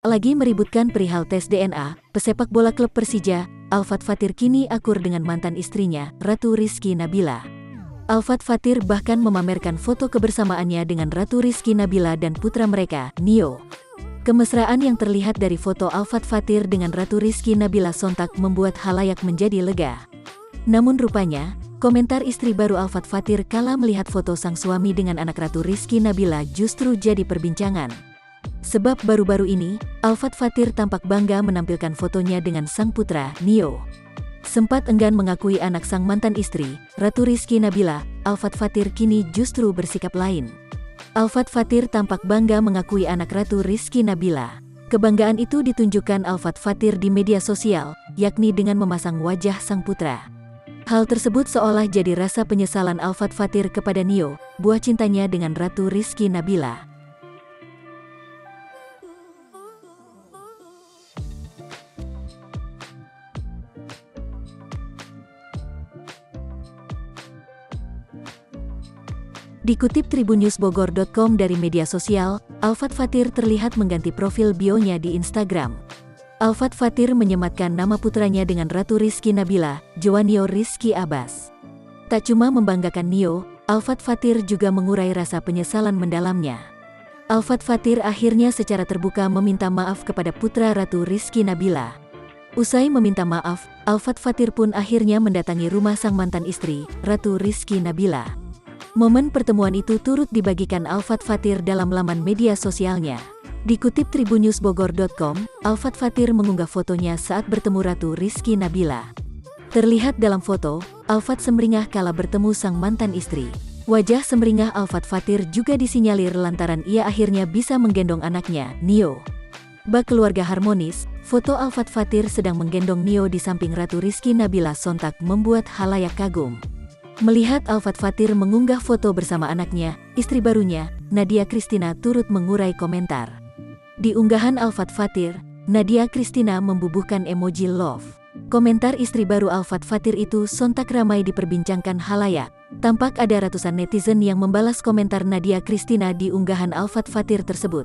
Lagi meributkan perihal tes DNA, pesepak bola klub Persija, Alfat Fathir kini akur dengan mantan istrinya, Ratu Rizky Nabila. Alfat Fathir bahkan memamerkan foto kebersamaannya dengan Ratu Rizky Nabila dan putra mereka, Nio. Kemesraan yang terlihat dari foto Alfat Fathir dengan Ratu Rizky Nabila sontak membuat halayak menjadi lega. Namun rupanya, komentar istri baru Alfat Fathir kala melihat foto sang suami dengan anak Ratu Rizky Nabila justru jadi perbincangan. Sebab baru-baru ini, Alfat Fathir tampak bangga menampilkan fotonya dengan sang putra, Nio. Sempat enggan mengakui anak sang mantan istri, Ratu Rizky Nabila, Alfat Fathir kini justru bersikap lain. Alfat Fathir tampak bangga mengakui anak Ratu Rizky Nabila. Kebanggaan itu ditunjukkan Alfat Fathir di media sosial, yakni dengan memasang wajah sang putra. Hal tersebut seolah jadi rasa penyesalan Alfat Fathir kepada Nio, buah cintanya dengan Ratu Rizky Nabila. Dikutip tribunnewsbogor.com dari media sosial, Alfat Fathir terlihat mengganti profil bio-nya di Instagram. Alfat Fathir menyematkan nama putranya dengan Ratu Rizky Nabila, Joanio Rizky Abbas. Tak cuma membanggakan Nio, Alfat Fathir juga mengurai rasa penyesalan mendalamnya. Alfat Fathir akhirnya secara terbuka meminta maaf kepada putra Ratu Rizky Nabila. Usai meminta maaf, Alfat Fathir pun akhirnya mendatangi rumah sang mantan istri, Ratu Rizky Nabila. Momen pertemuan itu turut dibagikan Alfat Fathir dalam laman media sosialnya. Dikutip tribunnewsbogor.com, Alfat Fathir mengunggah fotonya saat bertemu Ratu Rizky Nabila. Terlihat dalam foto, Alfat semringah kala bertemu sang mantan istri. Wajah semringah Alfat Fathir juga disinyalir lantaran ia akhirnya bisa menggendong anaknya, Nio. Bak keluarga harmonis, foto Alfat Fathir sedang menggendong Nio di samping Ratu Rizky Nabila sontak membuat halayak kagum. Melihat Alfat Fathir mengunggah foto bersama anaknya, istri barunya, Nadia Christina turut mengurai komentar. Di unggahan Alfat Fathir, Nadia Christina membubuhkan emoji love. Komentar istri baru Alfat Fathir itu sontak ramai diperbincangkan halayak. Tampak ada ratusan netizen yang membalas komentar Nadia Christina di unggahan Alfat Fathir tersebut.